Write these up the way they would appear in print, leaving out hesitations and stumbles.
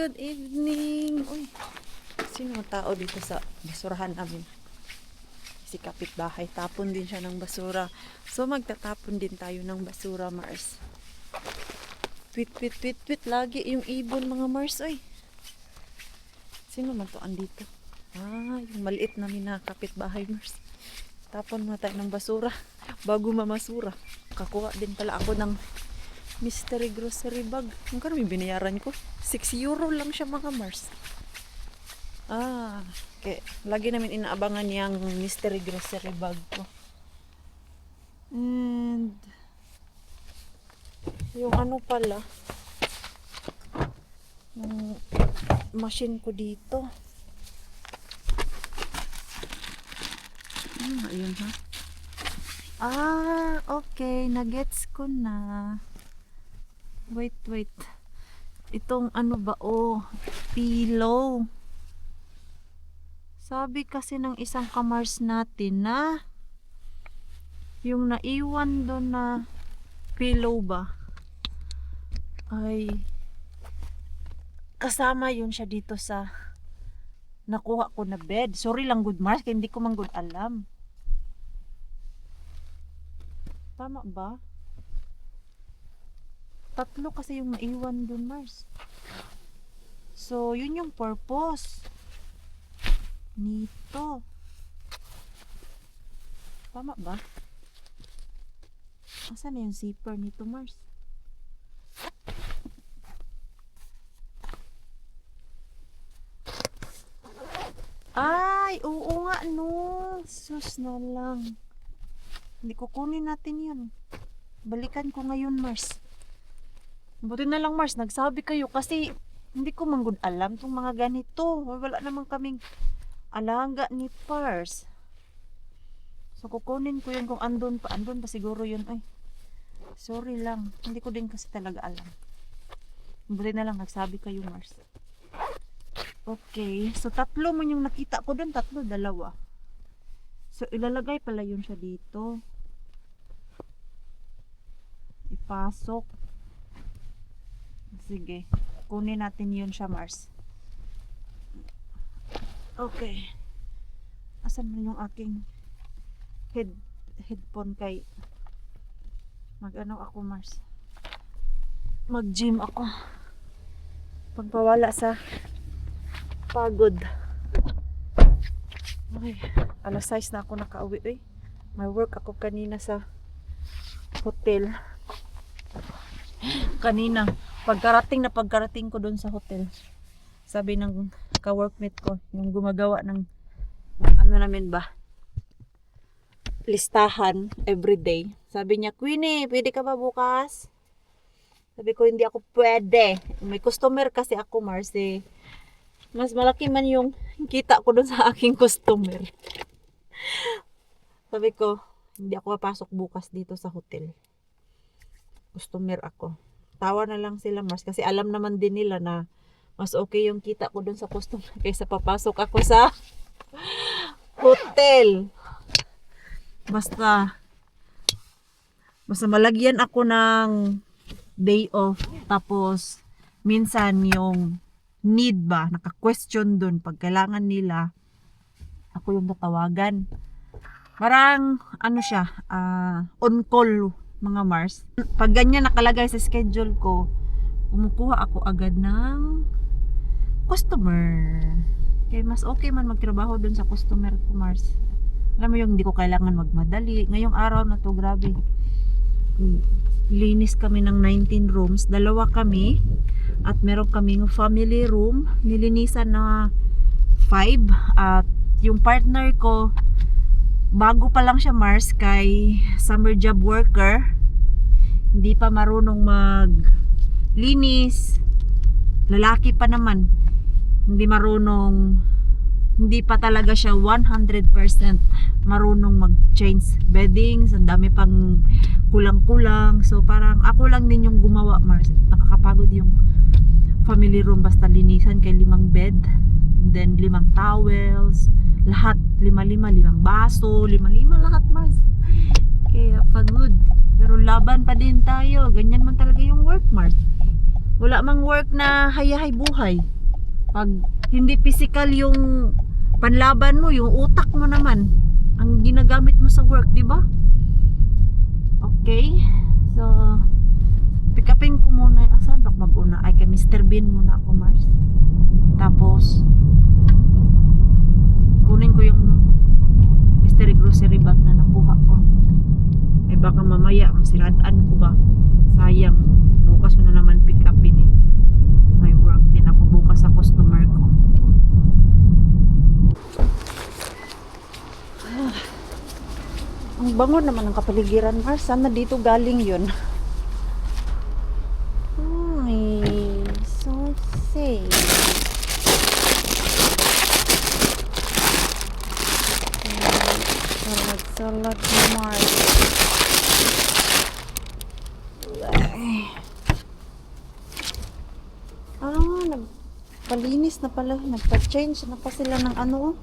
Good evening. Uy, sino ang tao dito sa basurahan namin? Si kapitbahay, tapon din siya ng basura. So magtatapon din tayo ng basura, Mars. Tweet, tweet, tweet, tweet. Lagi yung ibon, mga Mars. Uy, sino man to andito? Ah, yung maliit namin na kapitbahay, Mars. Tapon na tayo ng basura bago mamasura. Kakuha din pala ako ng mystery grocery bag. Ang karami binayaran ko. 6 euro lang siya, mga Mars. Ah, okay. Lagi namin inaabangan yung mystery grocery bag ko. And yung ano pala, yung machine ko dito. Ayun ha. Ah, okay. Nagets ko na. Wait. Itong ano ba? Oh, pillow. Sabi kasi ng isang kamars natin na yung naiwan doon na pillow ba ay kasama yun siya dito sa nakuha ko na bed. Sorry lang, good Mars, kaya hindi ko man good alam. Tama ba? 3 kasi yung naiwan doon, Mars. So, yun yung purpose nito. Tama ba? Asan na yung zipper nito, Mars? Ay, oo nga, no. Sus na lang. Hindi kukunin natin yun. Balikan ko ngayon, Mars. Buti na lang, Mars, nagsabi kayo kasi hindi ko manggod alam tong mga ganito. Wala naman kaming alaga ni Pars. So kukunin ko yun kung andun pa siguro yun. Ay, sorry lang, hindi ko din kasi talaga alam. Buti na lang nagsabi kayo, Mars. Okay, so 3 man yung nakita ko dun, 2, 2. So ilalagay pala yun siya dito. Ipasok. Sige, kunin natin yun siya, Mars. Okay. Asan mo yung aking headphone kay mag-ano ako, Mars? Mag-gym ako. Pagpawala sa pagod. Okay, alas 6 na ako nakauwi. Eh. May work ako kanina sa hotel. Kanina, pagkarating ko doon sa hotel, sabi ng ka-workmate ko, yung gumagawa ng ano namin ba, listahan everyday. Sabi niya, Queenie, pwede ka ba bukas? Sabi ko, hindi ako pwede. May customer kasi ako, Mars. Mas malaki man yung kita ko doon sa aking customer. Sabi ko, hindi ako papasok bukas dito sa hotel. Customer ako. Tawa na lang sila, Mars, kasi alam naman din nila na mas okay yung kita ko dun sa customer kaysa papasok ako sa hotel. Basta malagyan ako ng day off, tapos minsan yung need ba, naka-question dun pag kailangan nila, ako yung tatawagan. Parang ano siya, on call, mga Mars. Pag ganyan nakalagay sa schedule ko, kumukuha ako agad ng customer. Kaya mas okay man magtrabaho dun sa customer ko, Mars. Alam mo yung hindi ko kailangan magmadali. Ngayong araw na to, grabe. Linis kami ng 19 rooms. 2 kami. At meron kaming family room. Nilinisan na 5. At yung partner ko, bago pa lang siya, Mars, kay summer job worker. Hindi pa marunong maglinis. Lalaki pa naman. Hindi pa talaga siya 100% marunong mag-change beddings. Ang dami pang kulang-kulang. So parang ako lang din yung gumawa, Mars. Nakakapagod yung family room, basta linisan kay 5 bed. Then 5 towels. Lahat, 5 baso, 5 lahat, Mars. Kaya pagod. Pero laban pa din tayo. Ganyan man talaga yung work, Mars. Wala mang work na hayahay buhay. Pag hindi physical yung panlaban mo, yung utak mo naman ang ginagamit mo sa work, di ba? Okay. So, pick upin ko muna. Saan ba mag-una? Ay, kay Mr. Bean muna ako, Mars. Tapos, kunin ko yung mystery grocery bag na nakuha ko. Eh, baka mamaya, masiradaan ko ba? Sayang. Bukas ko na naman pick upin eh. May work din ako bukas sa customer ko. Ang bango naman ng kapaligiran, Mars. Sana dito galing yun. Ay, so safe. Salad ni Mars. Nagpalinis na pala. Nagpa-change na pa sila ng ano.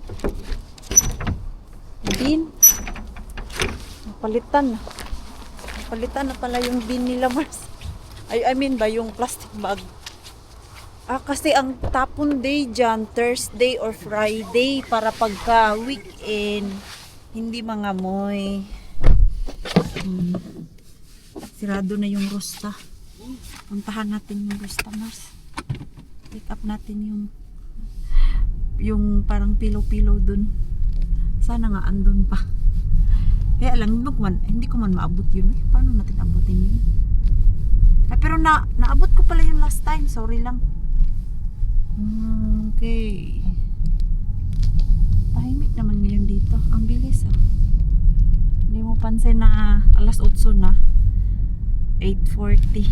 Bin. Palitan na pala yung bin nila, Mars. I mean ba yung plastic bag. Kasi ang tapon day dyan Thursday or Friday para pagka weekend hindi mangamoy. Sirado na yung Rosta. Puntahan natin yung Rosta, Mars. Pick up natin yung parang pilo-pilo dun. Sana nga andun pa. Kaya lang, hindi ko man maabot yun. Paano natin abutin yun? Pero naabot ko pala yun last time. Sorry lang. Okay. Tahimik naman ngayon dito. Ang bilis ah. Hindi mo pansin na alas 8 na. 8:40.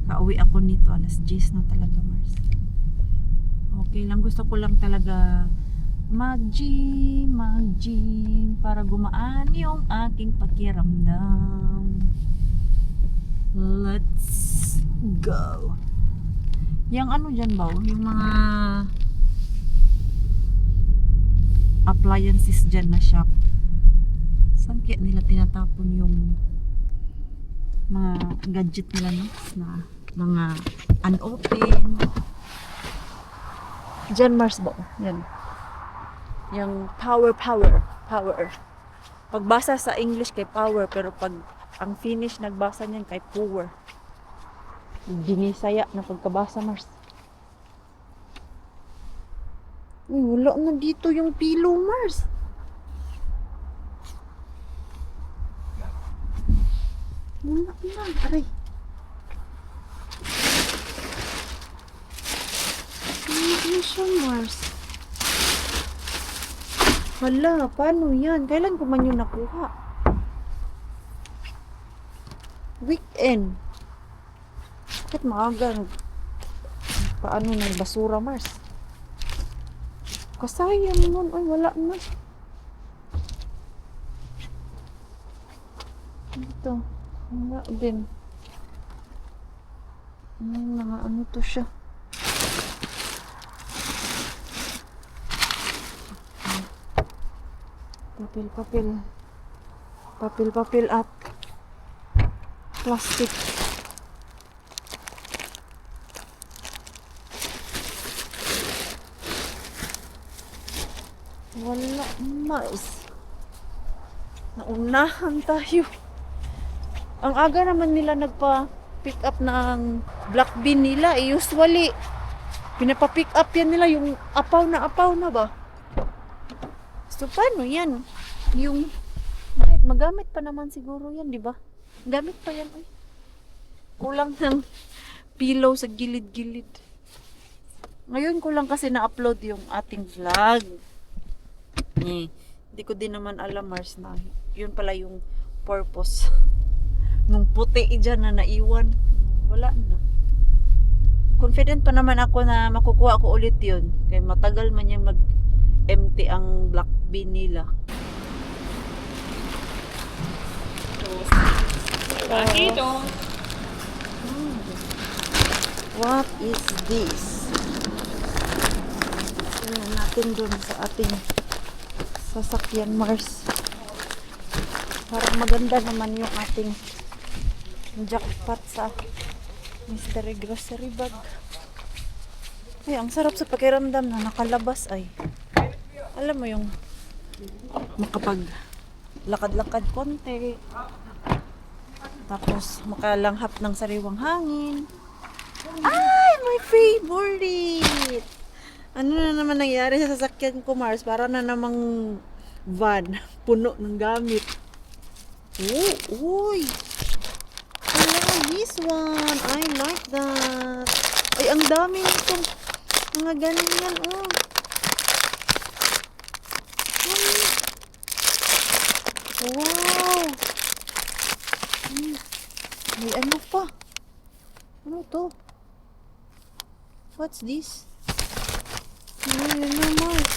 Kauwi ako nito. Alas 10 na talaga, Mars. Okay lang. Gusto ko lang talaga mag-gym para gumaan yung aking pakiramdam. Let's go. Yung ano dyan ba? Yung mga appliances dyan na shop. Saan kaya nila tinatapon yung mga gadget nila, no? Na mga unopen. Dyan, Mars ba? Yan. Yung power. Pagbasa sa English kay power, pero pag ang Finnish nagbasa niyan kay power. Dinisaya na pagkabasa, Mars. Wala na dito yung pilo, Mars. Wala na, aray. Wala na siya, Mars. Hala, paano yan? Kailan ko man yun nakuha? Weekend. Bakit maaga? Paano ng basura, Mars? Kasayang nun. Ay, wala na. Ito. Wala din. Mga ano to siya. Papel at plastic. Wala, Mars. Naunahan tayo. Ang aga naman nila nagpa-pick up ng black bean nila. Usually, pinapa-pick up yan nila yung apaw na ba? So, paano yan? Yung bed, magamit pa naman siguro yan, di ba? Gamit pa yan, ay. Kulang ng pillow sa gilid-gilid. Ngayon ko lang kasi na-upload yung ating vlog. Hindi ko din naman alam, Mars, na yun pala yung purpose. Nung puti dyan na naiwan, wala na. Confident pa naman ako na makukuha ko ulit yun. Kaya matagal man yung mag-empty ang black bean nila. Bakito. What is this? Tingnan natin dun sa ating sasakyan, Mars. Parang maganda naman yung ating jackpot sa mystery grocery bag. Ay, ang sarap sa pakiramdam na nakalabas ay. Alam mo yung makapag lakad-lakad konti. Tapos makalanghap ng sariwang hangin. Ay, my favorite! Ano na naman nangyari sa sasakyan ko, Mars? Para na namang van. Puno ng gamit. Oh, uy! I like this one. I like that. Ay, ang dami nitong mga ganyan, oh. Ay. Wow! May ano pa? Ano to? What's this? Ay, ano, Mars?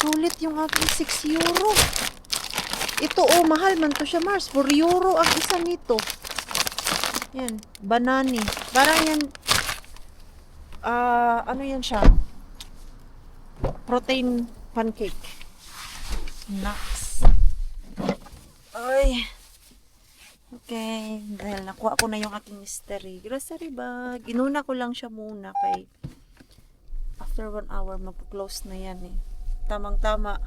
Sulit yung aking 6 euro. Ito, oh, mahal man to siya, Mars. 4 euro ang isa nito. Yan, banani. Parang yan, ano yan siya? Protein pancake. Nuts. Ay. Okay, dahil nakuha ko na yung aking grocery bag. Inuna ko lang siya muna kay after 1 hour magpo-close na yan eh. Tamang-tama.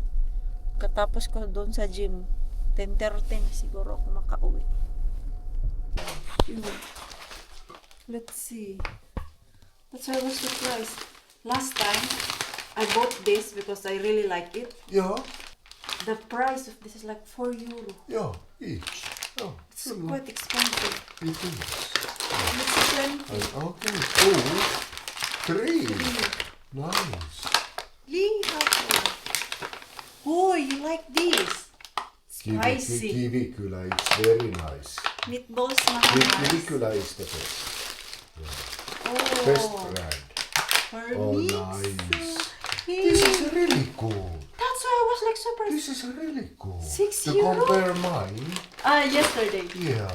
Katapos ko doon sa gym, 10:30 na siguro ako makauwi. Let's see. That's why I was surprised. Last time, I bought this because I really like it. Ja, The price of this is like 4 euro. ja, each. Ja, It's quite expensive. it is. It's 20. Okay, 2, 3. Nice. Oh, you like this? Spicy. Kivikula, it's very nice. Meatballs na Kivikula is the best. Oh, Best brand. for Oh, me. nice. Hey, This is really good. that's why I was like surprised. This is really good. 6 To euro? compare mine, Yesterday. yeah.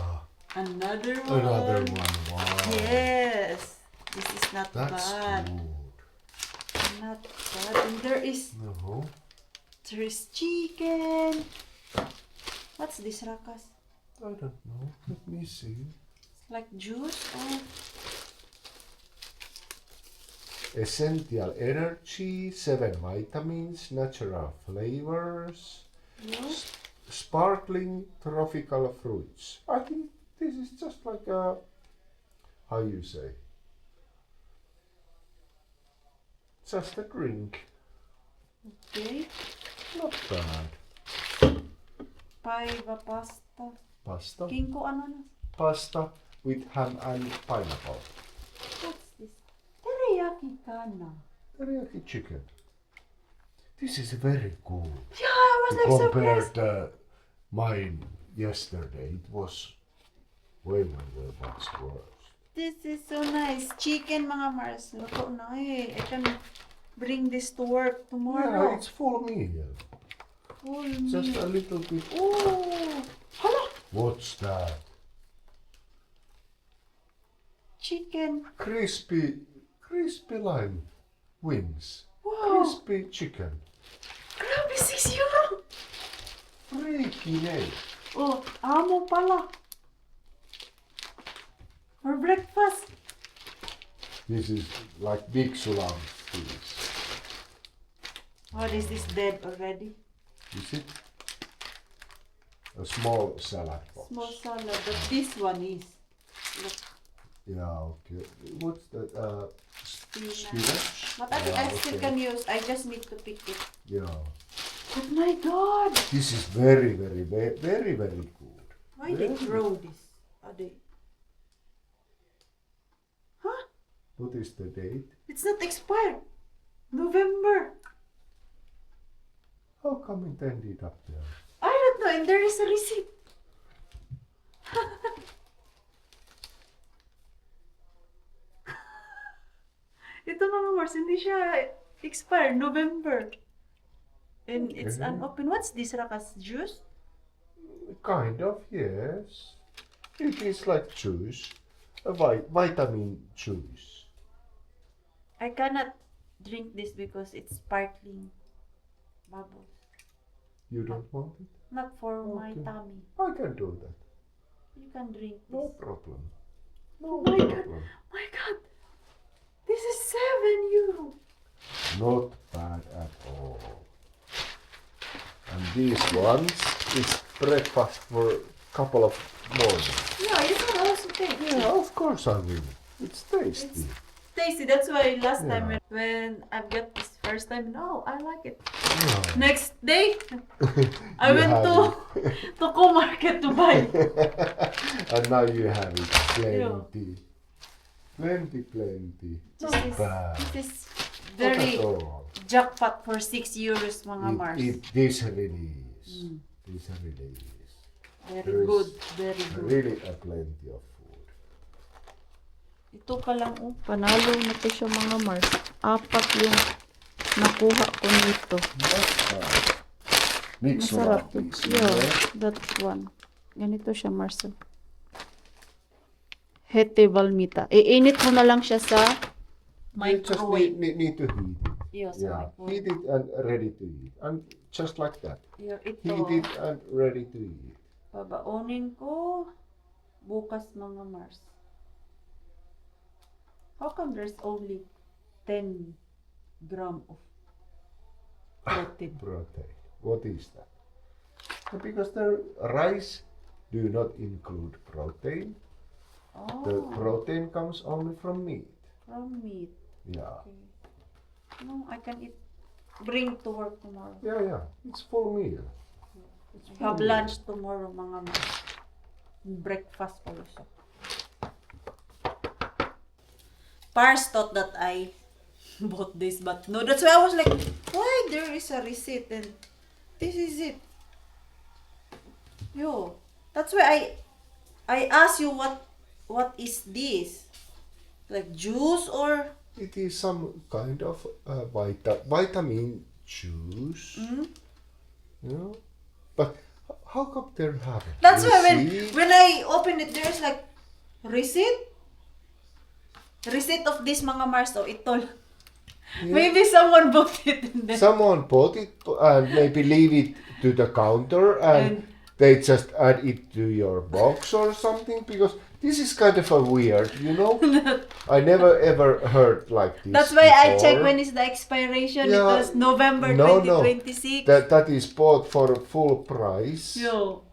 Another one. Another one. Wow. Yes. This is not That's bad. good. Not bad. And there is No. chicken. What's this, Rakas? I don't know. Let me see. Like juice? Oh, Essential energy, 7 vitamins, natural flavors, no. sparkling tropical fruits. I think this is just like a, how you say, just a drink. Okay. Not bad. Paiva pasta. Pasta. Kinko ano na? Pasta with ham and pineapple. What's this? Teriyaki kana. Teriyaki chicken. This is very good. Yeah, I was like Compared surprised. mine yesterday, it was way much worse. This is so nice. Chicken, mga Mars. Luto na eh. I can bring this to work Yeah, tomorrow. it's full meal. Full Just meal. a little bit. Oh, hala! What's that? Chicken. Crispy lime wings. Wow. Crispy chicken. Grabe, 6 euro. Freaking egg. Oh, amo pala. For breakfast. This is like big sulam fish. What is this dead already? Is it? A small salad box. Small salad, but this one is. Look, Yeah, okay. What's that? Spinach? but I think Yeah, I still okay. can use. I just need to pick it. Yeah. But my God! This is very good. Why they Very grow this? Are they? Huh? What is the date? It's not expired. November. How come it ended up there? I don't know. And there is a receipt. Ito mga Mars, hindi siya expired. November. And it's Okay. unopened. What's this, Rakas? Juice? Kind of, yes. It is like juice. A vitamin juice. I cannot drink this because it's sparkling bubbles. You don't want it? Not for my Okay. tummy. I can do that. You can drink No this. problem. No Oh my God. problem. My God! This This is 7 euro. Not bad at all. And these ones is breakfast for a couple of mornings. Yeah, you can also take. Yeah, of course I will. It's tasty. Tasty. That's why last time Yeah. when I got this first time, no, I like it. Yeah. Next day, I You went have to Co-Market to buy. And now you have it plenty. Plenty. This is, Bad. this is Not very at all. jackpot for 6 euros, mga Mars. This really is. This really is. Very there is good, very good. Really a plenty of food. Ito pa lang, oh, panalo na to siya, mga Mars. 4 yung nakuha ko nito. Not bad. Mix Masarap. up, please. Yeah, that one. Ganito siya, Mars. Hete Valmita. Iinit mo na lang siya sa You just microwave. need to heat it. Yeah, sa Yeah, microwave. heat it and ready to eat. And just like that. Yeah, ito. Heat it and ready to eat. Babaunin ko bukas, mga Mars. How come there's only 10 gram of protein? Protein. What is that? Because the rice do not include protein. The Oh, protein comes only from meat. from meat. Yeah. Okay. No, I can eat. Bring to work tomorrow. Yeah. It's full meal. It's full Have meal. lunch tomorrow, mga Mars. Breakfast also. Pars thought that I bought this, but no. That's why I was like, why there is a receipt and this is it. Yo, that's why I asked you what is this? Like juice or It is some kind of vitamin juice. You know? But how come there have it? that's You why see? when I open it there's like receipt. Receipt of this, mga Mars, oh, ito. Maybe someone bought it and then Someone bought it and maybe leave it to the counter and they just add it to your box or something, because this is kind of a weird, you know. I never ever heard like this. that's why I before. checked when is the expiration. It Yeah. was November No. 2026. That is bought for full price. Yo.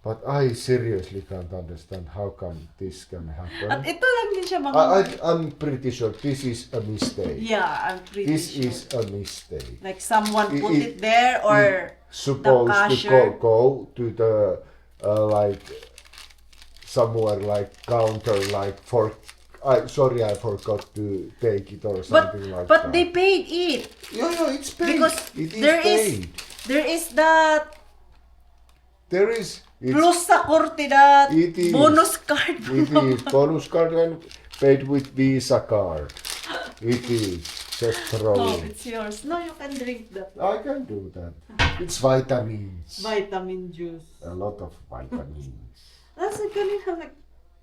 But I seriously can't understand how come this can At happen. ito lang din siya, mga I'm pretty sure this is a mistake. Yeah, I'm pretty This sure. is a mistake. Like someone I- put I- it there or Supposed to cashier. go to the like somewhere like counter like for sorry I forgot to take it or something like but that. they paid it yeah, it's paid. because It is there paid. is that There is it's, plus sa korte that It is. bonus card. it is bonus card and paid with Visa card. It is just throw No, it. it's yours. No, you can drink that. I can do that. It's vitamins. Vitamin juice. A lot of vitamins. That's a kanina like,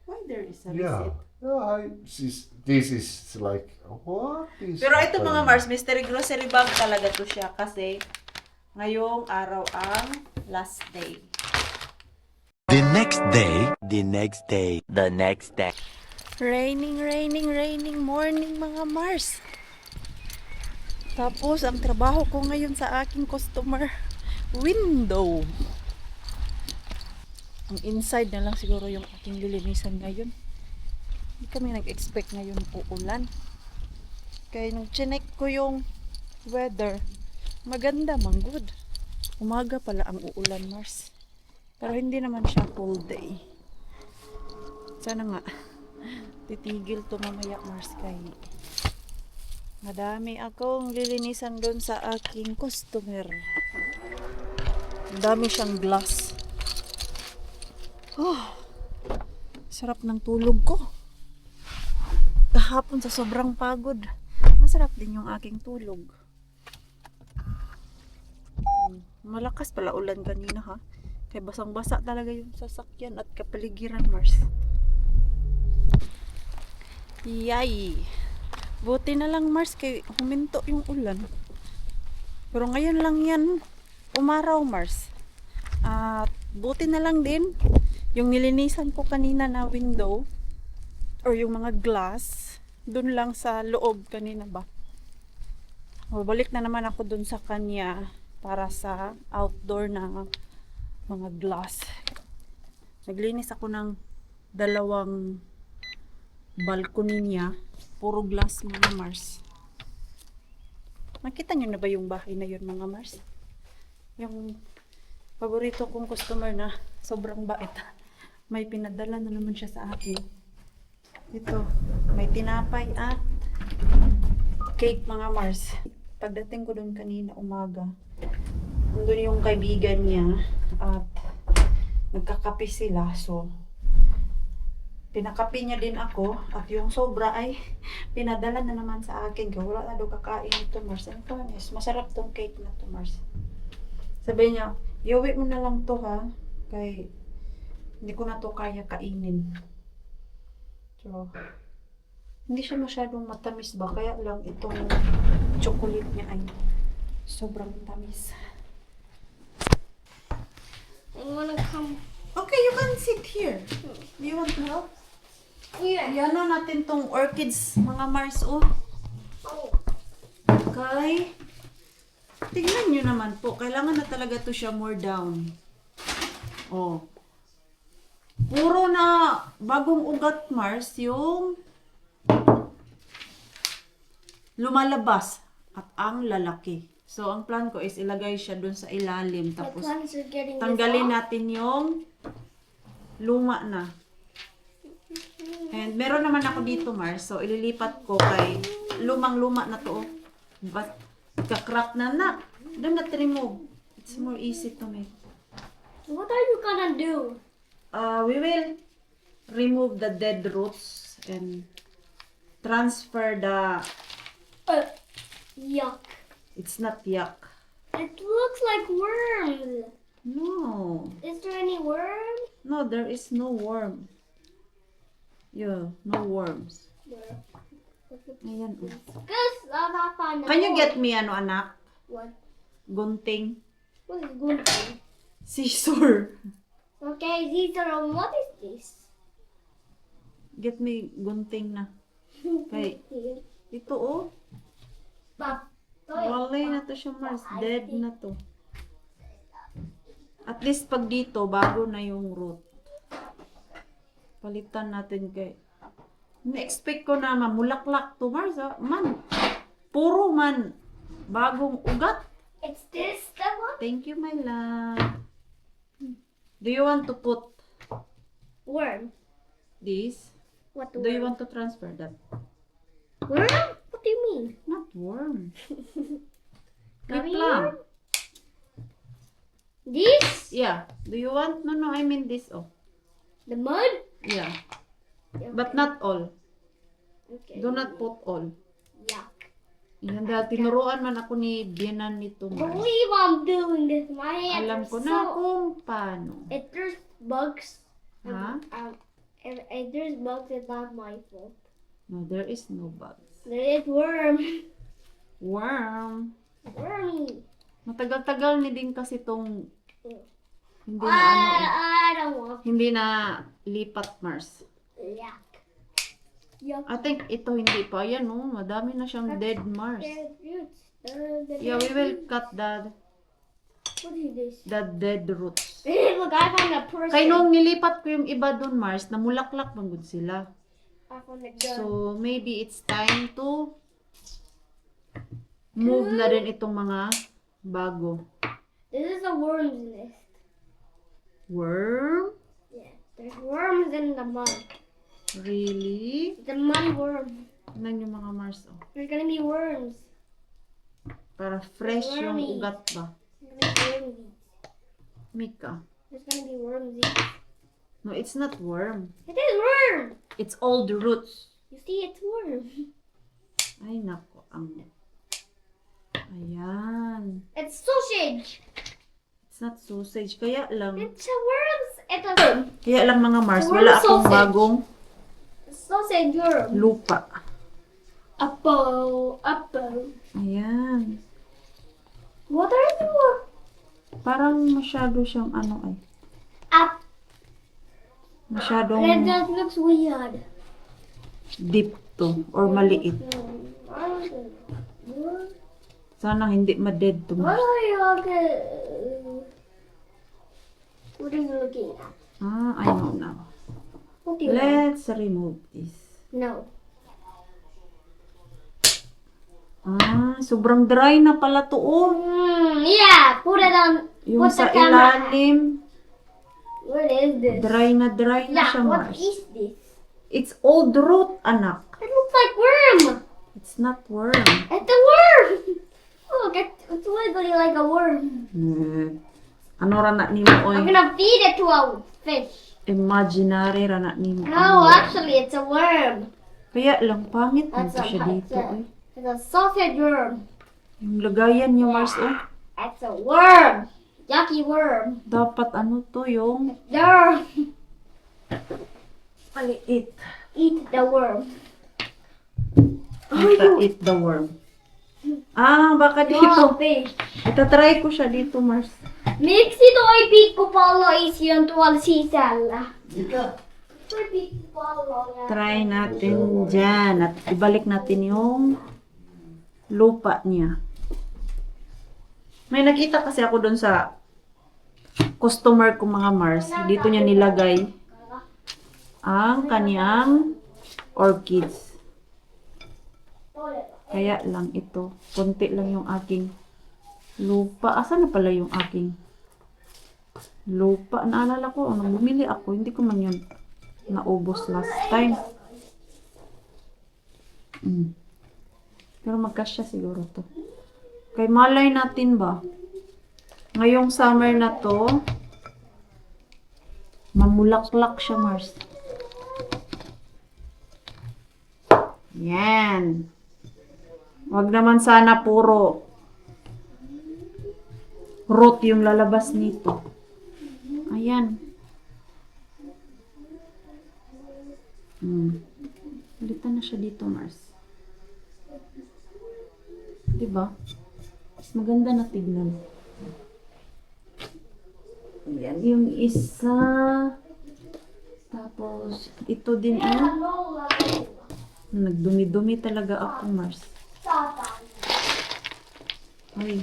why there is a Yeah. receipt? This is like what is Pero ito, mga happening? Mars, mystery grocery bag talaga to siya kasi ngayong araw ang last day. The next day, the next day, the next day. Raining morning, mga Mars. Tapos, ang trabaho ko ngayon sa aking customer window. Ang inside na lang siguro yung aking lilinisan ngayon. Hindi kami nag-expect ngayon uulan. Kaya nung chinek ko yung weather, maganda, man good. Umaga pala ang uulan, Mars. Pero hindi naman siya full day. Sana nga, titigil to mamaya, Mars, kay madami akong lilinisan doon sa aking customer. Madami siyang glass. Oh, sarap ng tulog ko. Kahapon sa sobrang pagod, masarap din yung aking tulog. Malakas pala ulan kanina, ha. Kaya basang-basa talaga yung sasakyan at kapaligiran, Mars. Yay! Buti na lang, Mars, kay huminto yung ulan. Pero ngayon lang yan umaraw, Mars. At buti na lang din yung nilinisan ko kanina na window or yung mga glass Doon lang sa loob kanina ba. O, balik na naman ako doon sa kanya para sa outdoor na mga glass. Naglinis ako ng dalawang balcony niya. Puro glass mga Mars. Nakita niyo na ba yung bahay na yun mga Mars? Yung paborito kong customer na sobrang bait. May pinadala na naman siya sa akin. Ito, may tinapay at cake mga Mars. Pagdating ko doon kanina umaga, nandun yung kaibigan niya at nagkakape sila. So, pinakape niya din ako at yung sobra ay pinadala na naman sa akin. Kaya wala na daw kakain ito Mars. Ano pa, masarap tong cake na to Mars. Sabi niya, iuwi mo na lang to ha. Kay hindi ko na to kaya kainin. So, hindi siya masyadong matamis ba? Kaya lang itong chocolate niya ay sobrang tamis. I wanna come. Okay, you can sit here. Do you want to help? Yeah. Iano natin tong orchids, mga Mars, oh. Oh. Okay. Tingnan nyo naman po. Kailangan na talaga to siya more down. Oh. Puro na bagong ugat Mars yung lumalabas at ang lalaki. So, ang plan ko is ilagay siya dun sa ilalim. My Tapos, plants are getting tanggalin this off. natin yung luma na. And meron naman ako dito Mars. So, ililipat ko kay lumang-luma na to. But, kakrap na na. Do not remove. It's more easy to make. What are you gonna do? We will remove the dead roots and transfer the... Yuck. It's not yuck. It looks like worms. No. Is there any worm? No, there is no worm. Yeah, no worms. Where? Ayan. Oh. Because I found Can you get me ano anak? What? Gunting. What is good? Scissor. Okay, these are what is this? Get me gunting na. Okay. Ito oh. Pop. Walay na to siya Mars. Dead na to. At least pag dito, bago na yung root. Palitan natin kay... Na-expect ko na mamulaklak to Mars. Ah. Man, puro man bagong ugat. It's this the one? Thank you, my love. Do you want to put Worm. this? What Do you worm? want to transfer that? Worm? What do you mean? Not worm. Gummy Plum. worm? This? Yeah. Do you want? No, I mean this. Oh. The mud? Yeah. Okay. But not all. Okay. Do not put all. Yuck. Yan dahil tinuruan man ako ni Bianan nito. Mars. Believe I'm doing this. My hands Alam are ko na kung paano. If there's bugs, Ha? if there's bugs, it's not my fault. No, there is no bugs. There is worm. Worm. Wormy. Matagal-tagal ni din kasi tong hindi na ano eh. I don't want Hindi na lipat Mars. yuck. Yuck. I think ito hindi pa. Yan oh, madami na siyang dead Mars. Dead roots. Yeah, we will cut the What is this? dead roots. Look, I found a person. Kaya nung nilipat ko yung iba dun Mars, namulaklak bang good sila. I found a gun. So, maybe it's time to move na rin itong mga bago. This is a worm's nest. Worm? Yeah, there's worms in the mud. Really? The mud worm. Tignan yung mga Mars. Oh. There's gonna be worms. Para fresh yung Wormy. ugat ba? There's gonna be worms. Mika. There's gonna be worms. No, it's not worm. It is worm. It's all the roots. You see, it's worm. Ay, nako. Ayan. It's sausage. It's not sausage. Kaya lang. It's a worms. It's a Kaya lang mga Mars, Worm wala akong sausage. bagong sausage worm. lupa. Apple. Ayan. What are you? Parang masyado siyang ano ay. Up. That Masyadong just looks weird. deep. to or maliit. Sana hindi ma-dead to. What are you looking? What are you looking at? I know now. What do you know? Let's remove this. No. Sobrang dry na pala to. Oh. Yeah, put it on. Yung Put the sa camera. ilalim, What is this? dry na Yeah, siya, what Mars. is this? It's old root, anak. It looks like worm. It's not worm. It's a worm. Look, it's wiggly like a worm. Ano ra na nimo I'm oy? gonna feed it to a fish. Imaginary ra na nimo. No, actually, it's a worm. Kaya lang pangit mo That's siya dito, oy. It's a sausage worm. Yung lagayan niya, Mars, oh. It's a worm. Yucky worm. Dapat ano to, yung There. maliit. Eat the worm. Eat the worm. Baka Wow, dito. fish. Itatry ko siya dito, Mars. Miksi toi pikkupallo isi on tuolla sisällä. Toi pikkupallo. Try natin dyan. At ibalik natin yung lupa niya. May nakita kasi ako doon sa customer ko, mga Mars. Dito niya nilagay ang kaniyang orchids. Kaya lang ito. Konti lang yung aking lupa. Asan na pala yung aking lupa? Naalala ko, bumili ako. Hindi ko man yun naubos last time. Pero magkasya siguro to. Kay malay natin ba? Ngayong summer na to, mamulaklak siya, Mars. Yan. Wag naman sana puro root yung lalabas nito. Ayan. Palitan na siya dito, Mars. Diba? Mas maganda na tignan. Ayan, yung isa. Tapos, ito din, nagdumi-dumi talaga ako, Mars. Ay.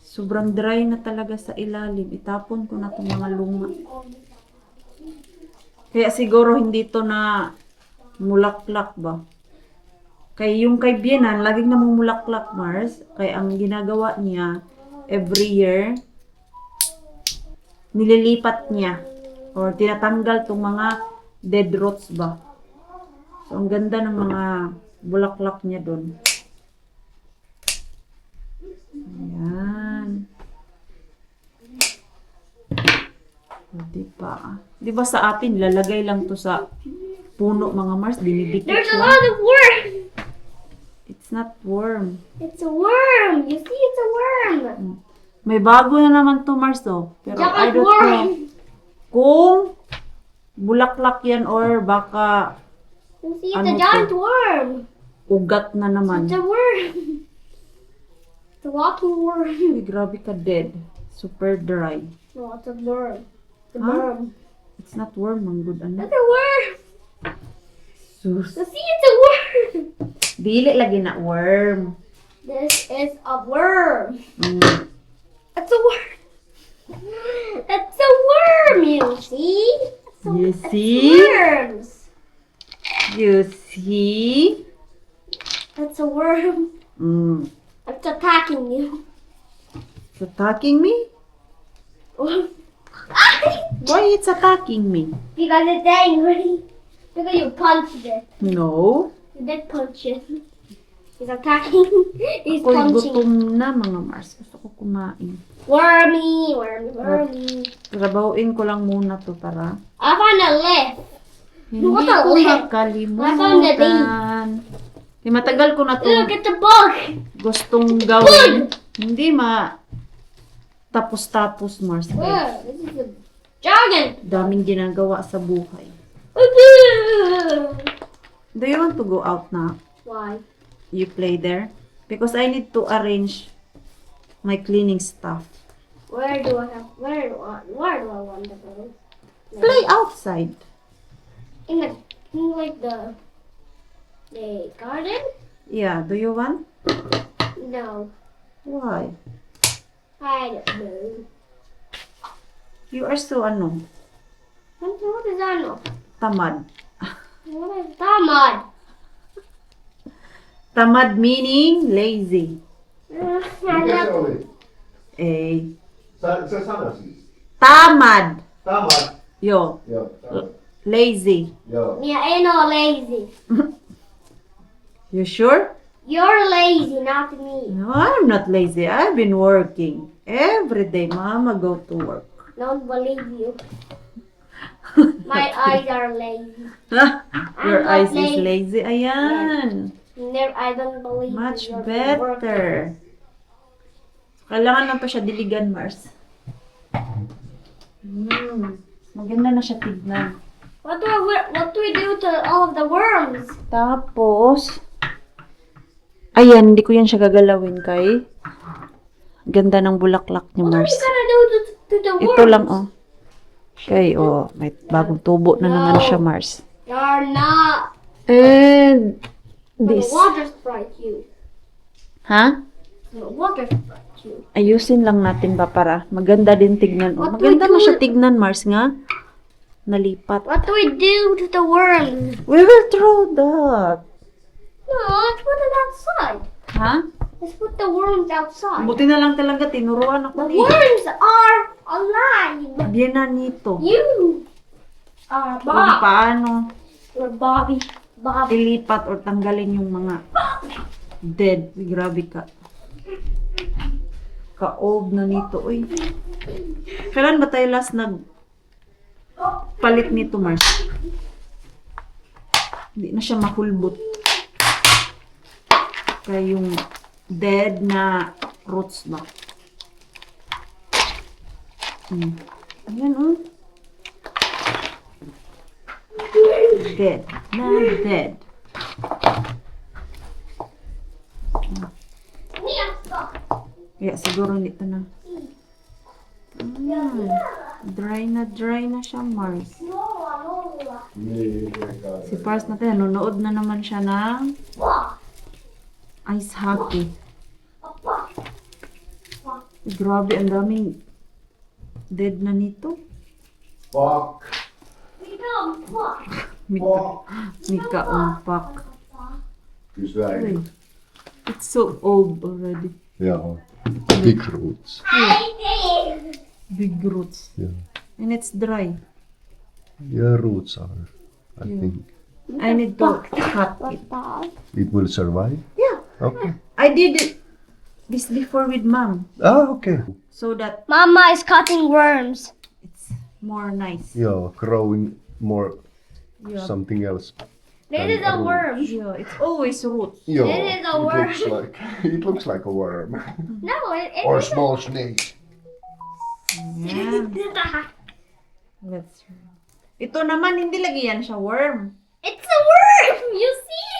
Sobrang dry na talaga sa ilalim. Itapon ko na itong mga luma. Kaya siguro hindi to na mulaklak ba? Kay yung kay Bienan, laging namumulaklak, Mars. Kaya ang ginagawa niya, every year, nililipat niya. Or tinatanggal tong mga dead roots ba? So, ang ganda ng mga bulaklak niya doon. Ayan. Di ba sa atin, lalagay lang to sa puno, mga Mars, dinidikit There's a lang. lot of worm. It's not worm. It's a worm. You see, it's a worm. May bago na naman to, Mars, oh. Pero I Giant don't worm. know kung bulaklak yan or baka You see, it's Ano a to? giant worm. ugat na naman. It's a worm. It's a walking worm. Uy, grabe ka, dead. Super dry. No, it's a worm. It's a Huh? worm. It's not worm, ang good ano. It's a worm. Sus. You see, it's a worm. Dili lagi na worm. This is a worm. It's a worm. It's a worm, you see? You It's see? worms. You see? It's a worm. It's attacking you. It's attacking me? Why it's attacking me? Because it's angry. Because you punched it. No. You did punch it. He's attacking. He's Ako'y punching. gutom na, mga Mars. Gusto ko kumain. Wormy, wormy, wormy. Trabahuin ko lang muna to para I found a lift. hindi What a ko lift. makalimutan. Matagal ko na to Look at the bug. gustong gawin. Hindi tapos-tapos, Mars. Look, this is a dragon. Daming ginagawa sa buhay. Do you want to go out na? Why? You play there? Because I need to arrange my cleaning stuff. Where do I want to go? Play outside. In like the The garden? Yeah, do you want? No. Why? I don't know. You are so What is that? No? tamad. What is that, Mud? Tamad meaning lazy. Mikä se oli? Eh, Se sana siis. tamad. Tamad. Yo, Joo, tamad. lazy. Joo. Yeah, ain't no lazy. You sure? You're lazy, not me. No, I'm not lazy. I've been working. Every day, Mama go to work. Don't believe you. My eyes are lazy. Your not eyes is lazy. lazy. Ayan. I don't believe Much you. You're better. Kailangan lang pa siya diligan, Mars. Maganda na siya tignan. What do we do to all of the worms? Tapos, ayan, hindi ko yan siya gagalawin kay. Ganda ng bulaklak niya, What are we Mars. gonna do to the worms? Ito lang, oh. Okay, oh. May bagong tubo na naman siya, Mars. You're not. And, The this. water sprite you. Ha? The water sprite you. Ayusin lang natin ba para maganda din tignan. Oh, What do we maganda na do? siya tignan, Mars, nga. Nalipat. What do we do to the worms? We will throw that. No, let's put it outside. Ha? Let's put the worms outside. Buti na lang talaga, tinuruan The ako ni. worms are alive. Bien na nito. You are Kung Bob. paano Or Bobby. Bob. ilipat or tanggalin yung mga dead. Uy, grabe ka. Ka-old na nito. Uy. Kailan ba tayo last palit nito, Mars? Hindi na siya mahulbot. Kaya yung dead na roots ba? Ayan, oh. Dead. Na dead. Kaya siguro nito na. Dry na siya, Mars. Niin, eikä. Si Pars natin, nanonood na naman siya ng ice hockey. Grabe, ang daming dead na nito. Fuck. Mika umpak. Kysy äiti. It's so old already. Joo. Big roots. Big roots. Yeah. And it's dry. Yeah, roots are. I think I need to cut it. it will survive. Yeah. Okay. I did it this before with mom. Ah, okay. So that Mama is cutting worms. it's more nice. Yeah, growing more Yeah. something else. This is a worm. Yeah, it's always roots. Yeah, This is a worm. it looks like a worm No, it or a is small snake. Yeah. Let's try. Ito naman, hindi lagi yan siya worm. It's a worm. You see?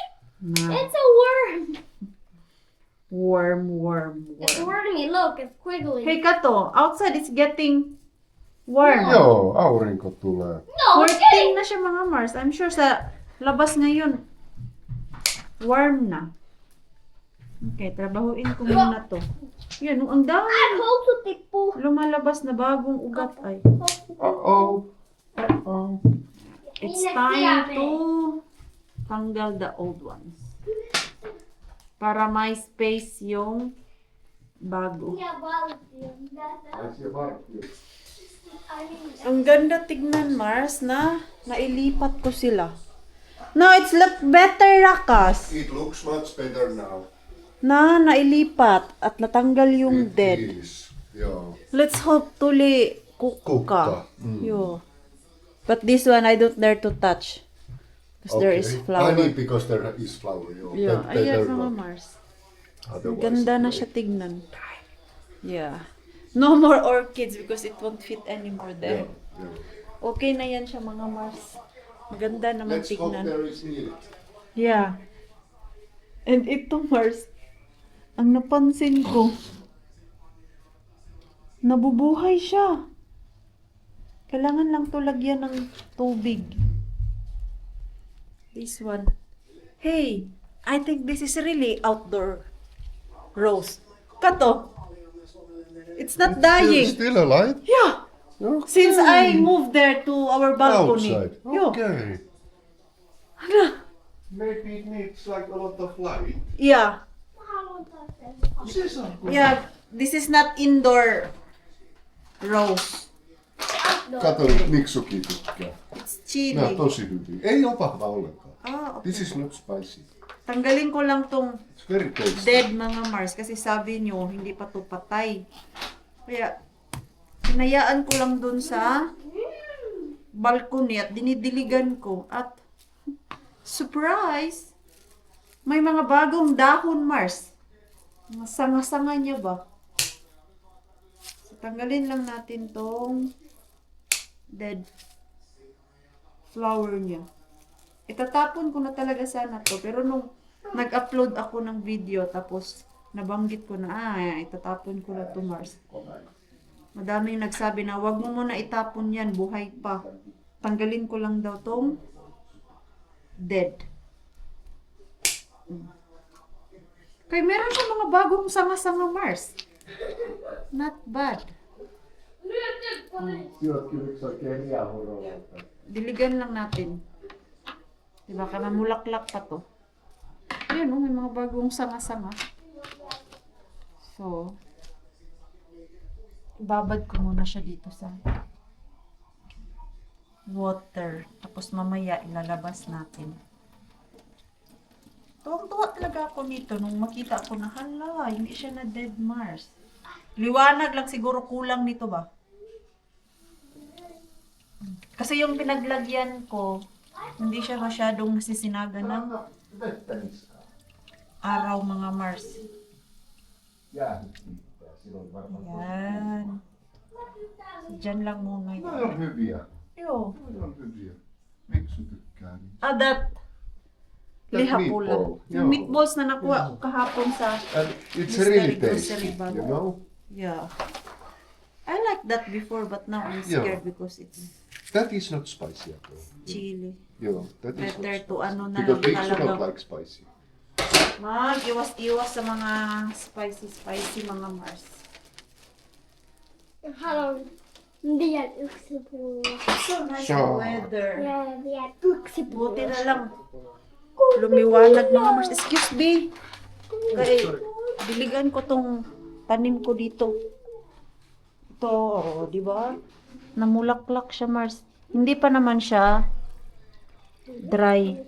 Na. It's a worm. Worm. It's wormy. Look, it's quiggly. Hey Kato, outside it's getting warm. Joo, aurinko tulee. No, it's 14 getting. na siya mga Mars. I'm sure sa labas ngayon, warm na. Okay, trabahuin ko muna to. Yan, ang dami. I'm also tipo. Lumalabas na bagong ugat ay. Uh-oh. Uh-oh. It's time to tanggal the old ones. Para may space yung bago. Ang ganda tignan, Mars, na nailipat ko sila. No, it's look better, Rakas. It looks much better now. Na nailipat at natanggal yung dead. Is. Joo. Let's hope tuli Kukka. kukka. Yo. But this one I don't dare to touch. Because there is flower. Only because there is flower. Joo. Yeah, Better ayan mga not. Mars. Otherwise Ganda it na will- siya tignan. Yeah. No more orchids because it won't fit anymore Yeah, there. yeah. Okay na yan siya mga Mars. Maganda naman Let's hope tignan. there is milk. Yeah. And ito Mars, ang napansin ko, nabubuhay siya. Kailangan lang to lagyan ng tubig. This one. Hey, I think this is really outdoor rose. Kato. It's not dying. Still alive? Yeah. Okay. Since I moved there to our balcony. Outside. Yo. Okay. Ano? Maybe it needs like a lot of light. Yeah. This is Yeah. This is not indoor rose. Kato, miksukin tykkää. It's Nää chili. on tosi hyviä. Ei ole paha ollenkaan. Ah, okay. This is not spicy. Tanggalin ko lang tong It's very tasty. dead mga Mars kasi sabi nyo hindi pa to patay. Kaya hinayaan ko lang dun sa balcony at dinidiligan ko at surprise! May mga bagong dahon Mars. Mga sanga-sanga niya ba? So, tanggalin lang natin tong dead flower niya. Itatapon ko na talaga sana to. Pero nung nag-upload ako ng video, tapos nabanggit ko na, itatapon ko na to Mars. Madaming nagsabi na, wag mo muna itapon yan, buhay pa. Tanggalin ko lang daw tong dead. Kaya meron siya mga bagong sanga-sanga Mars. Not bad. Diligan lang natin. Diba, ka mamulaklak pa to. Ayan, may mga bagong sanga-sanga. So, babad ko muna siya dito sa water. Tapos mamaya ilalabas natin. Tuwang-tuwa talaga ako nito nung makita ko na, hala, hindi siya na dead Mars. Liwanag lang siguro kulang nito ba? Kasi yung pinaglagyan ko, hindi siya masyadong nasisinaga ng araw mga Mars. Yan. So, dyan lang muna Ne yan. on hyviä. Yo. Ne on hyviä. Miksi tykkää niistä? That liha pula. meatball. Yung Joo. meatballs na nakuha ko kahapon sa And it's Mystery really grocery tasty, bag. you know? yeah. I like that before but now I'm Yeah. scared because it's That is not spicy at all. chili. Joo, that is not Better to ano na Because lang pigs do not talaga. like spicy. Mag-iwas-iwas sa mga spicy mga Mars. Haluan vielä yksi pullo. So nice So- weather. Ja vielä yksi pullo. Buti na lang. Lumiwanag mga Mars. Excuse me. Kaya diligan ko tong tanim ko dito. Ito, di ba? Namulaklak siya Mars. Hindi pa naman siya dry.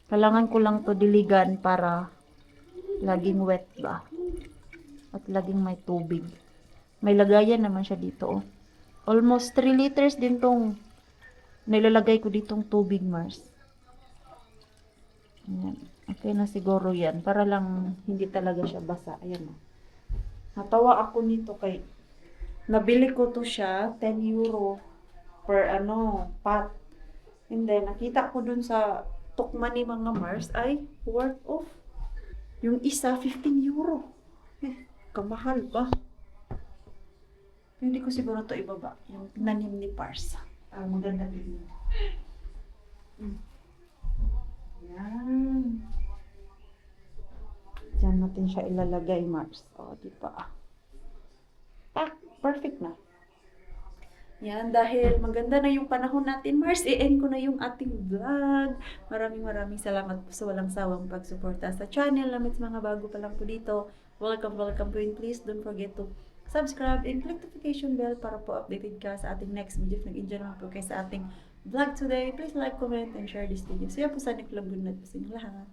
Kailangan ko lang to diligan para laging wet ba. At laging may tubig. May lagayan naman siya dito. Oh. Almost 3 liters din tong nilalagay ko ditong tubig Mars. Ayan. Okay na siguro yan. Para lang hindi talaga siya basa. Ayan o. Natawa ako nito kay nabili ko to siya 10 euro per pot. And then nakita ko dun sa tukman ni mga Mars ay worth of yung isa 15 euro. Kamahal ba? Hindi ko siguro to ibaba. Yung nanim ni Pars. Maganda din. Yan. Diyan natin siya ilalagay, Mars. O, di ba? Perfect na. Yan, dahil maganda na yung panahon natin, Mars, i-end ko na yung ating vlog. Maraming salamat po sa walang sawang pagsuporta sa channel namin sa mga bago pa lang po dito. Welcome po and please don't forget to subscribe and click notification bell para po updated ka sa ating next video. Nag-enjoy naman po kayo sa ating vlog today. Please like, comment, and share this video. So yan po sa Nick Vlog. Good night po sa inyong lahat.